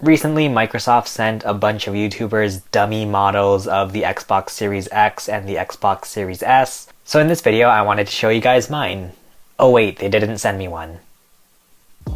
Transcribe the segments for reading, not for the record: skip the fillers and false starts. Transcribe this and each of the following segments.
Recently, Microsoft sent a bunch of YouTubers dummy models of the Xbox Series X and the Xbox Series S. So in this video, I wanted to show you guys mine. Oh wait, they didn't send me one.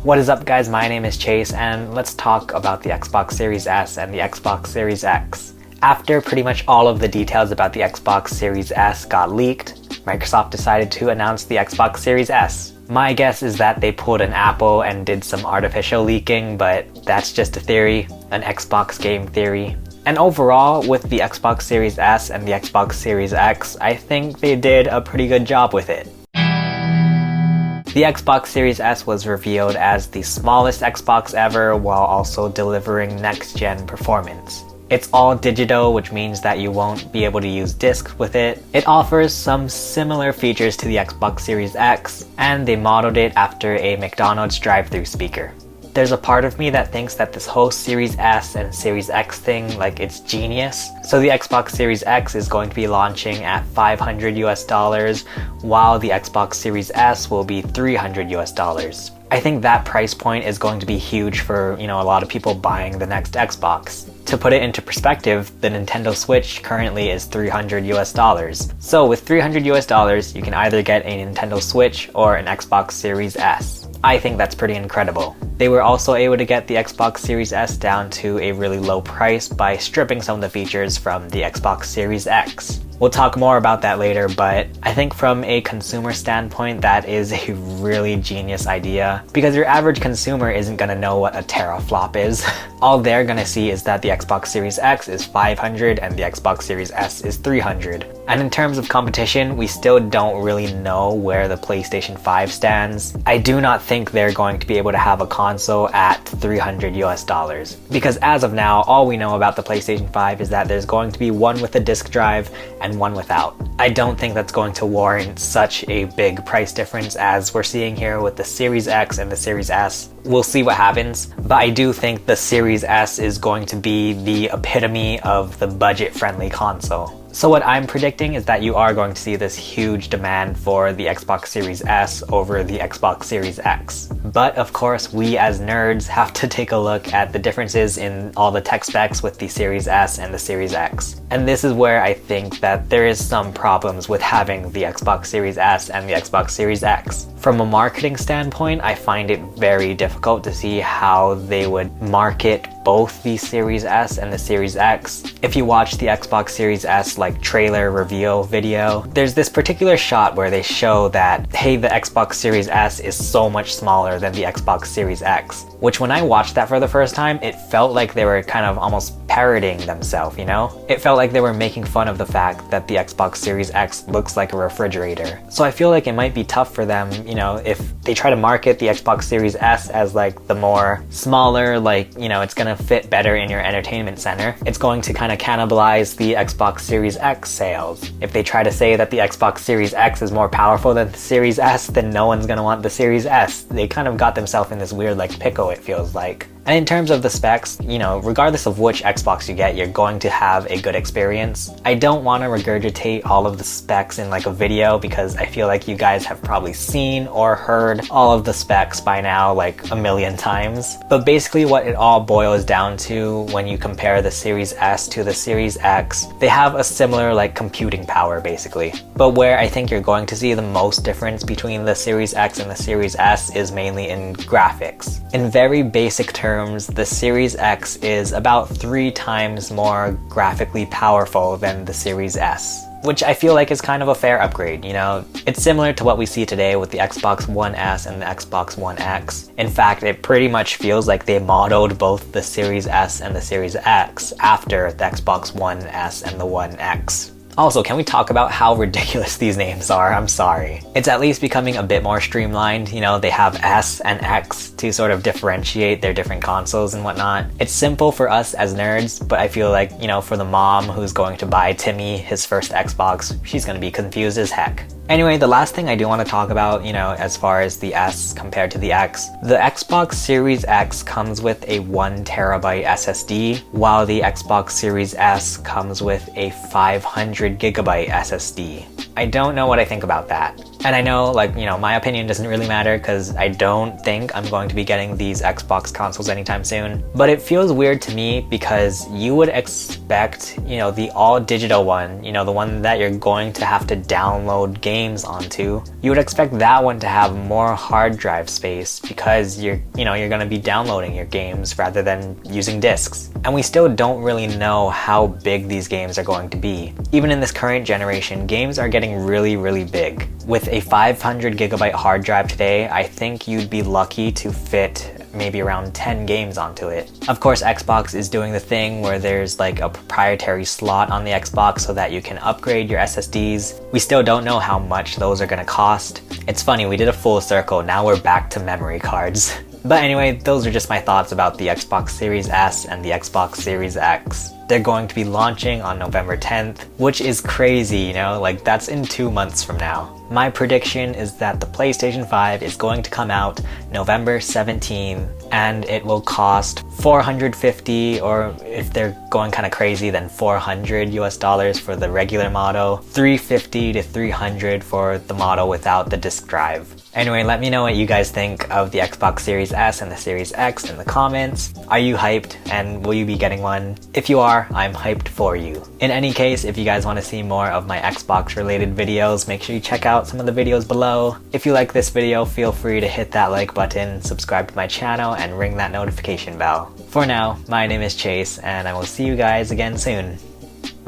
What is up guys, my name is Chase and let's talk about the Xbox Series S and the Xbox Series X. After pretty much all of the details about the Xbox Series S got leaked, Microsoft decided to announce the Xbox Series S. My guess is that they pulled an Apple and did some artificial leaking, but that's just a theory, an Xbox game theory. And overall, with the Xbox Series S and the Xbox Series X, I think they did a pretty good job with it. The Xbox Series S was revealed as the smallest Xbox ever while also delivering next-gen performance. It's all digital, which means that you won't be able to use discs with it. It offers some similar features to the Xbox Series X, and they modeled it after a McDonald's drive-thru speaker. There's a part of me that thinks that this whole Series S and Series X thing, like, it's genius. So the Xbox Series X is going to be launching at $500 US, while the Xbox Series S will be $300 US. I think that price point is going to be huge for, a lot of people buying the next Xbox. To put it into perspective, the Nintendo Switch currently is $300 US. So with $300 US, you can either get a Nintendo Switch or an Xbox Series S. I think that's pretty incredible. They were also able to get the Xbox Series S down to a really low price by stripping some of the features from the Xbox Series X. We'll talk more about that later, but I think from a consumer standpoint, that is a really genius idea because your average consumer isn't gonna know what a teraflop is. All they're gonna see is that the Xbox Series X is $500 and the Xbox Series S is $300. And in terms of competition, we still don't really know where the PlayStation 5 stands. I do not think they're going to be able to have a console at $300 US. Because as of now, all we know about the PlayStation 5 is that there's going to be one with a disc drive and one without. I don't think that's going to warrant such a big price difference as we're seeing here with the Series X and the Series S. We'll see what happens, but I do think the Series S is going to be the epitome of the budget-friendly console. So what I'm predicting is that you are going to see this huge demand for the Xbox Series S over the Xbox Series X. But of course, we as nerds have to take a look at the differences in all the tech specs with the Series S and the Series X. And this is where I think that there is some problems with having the Xbox Series S and the Xbox Series X. From a marketing standpoint, I find it very difficult to see how they would market both the Series S and the Series X. If you watch the Xbox Series S trailer reveal video, there's this particular shot where they show that, hey, the Xbox Series S is so much smaller than the Xbox Series X. Which when I watched that for the first time, it felt like they were kind of almost parodying themselves, It felt like they were making fun of the fact that the Xbox Series X looks like a refrigerator. So I feel like it might be tough for them, if they try to market the Xbox Series S as the more smaller, it's gonna fit better in your entertainment center. It's going to kind of cannibalize the Xbox Series X sales. If they try to say that the Xbox Series X is more powerful than the Series S, then no one's gonna want the Series S. They kind of got themselves in this weird pickle, it feels like. And in terms of the specs, regardless of which Xbox you get, you're going to have a good experience. I don't want to regurgitate all of the specs in a video because I feel like you guys have probably seen or heard all of the specs by now a million times. But basically what it all boils down to when you compare the Series S to the Series X, they have a similar computing power basically. But where I think you're going to see the most difference between the Series X and the Series S is mainly in graphics. In very basic terms, the Series X is about 3 times more graphically powerful than the Series S, which I feel like is kind of a fair upgrade, It's similar to what we see today with the Xbox One S and the Xbox One X. In fact, it pretty much feels like they modeled both the Series S and the Series X after the Xbox One S and the One X. Also, can we talk about how ridiculous these names are? I'm sorry. It's at least becoming a bit more streamlined. They have S and X to sort of differentiate their different consoles and whatnot. It's simple for us as nerds, but I feel like, for the mom who's going to buy Timmy his first Xbox, she's gonna be confused as heck. Anyway, the last thing I do want to talk about, as far as the S compared to the X, the Xbox Series X comes with a 1TB SSD, while the Xbox Series S comes with a 500GB SSD. I don't know what I think about that. And I know, like, you know, my opinion doesn't really matter because I don't think I'm going to be getting these Xbox consoles anytime soon. But it feels weird to me because you would expect, you know, the all digital one, you know, the one that you're going to have to download games onto, you would expect that one to have more hard drive space because you're going to be downloading your games rather than using discs. And we still don't really know how big these games are going to be. Even in this current generation, games are getting really, really big. With a 500 gigabyte hard drive today, I think you'd be lucky to fit maybe around 10 games onto it. Of course, Xbox is doing the thing where there's like a proprietary slot on the Xbox so that you can upgrade your SSDs. We still don't know how much those are gonna cost. It's funny, we did a full circle, now we're back to memory cards. But anyway, those are just my thoughts about the Xbox Series S and the Xbox Series X. They're going to be launching on November 10th, which is crazy, you know, like that's in 2 months from now. My prediction is that the PlayStation 5 is going to come out November 17th, and it will cost $450, or if they're going kind of crazy, then $400 for the regular model, $350 to $300 for the model without the disc drive. Anyway, let me know what you guys think of the Xbox Series S and the Series X in the comments. Are you hyped, and will you be getting one? If you are, I'm hyped for you. In any case, if you guys want to see more of my Xbox related videos, make sure you check out some of the videos below. If you like this video, feel free to hit that like button, subscribe to my channel, and ring that notification bell. For now, my name is Chase, and I will see you guys again soon.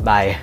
Bye.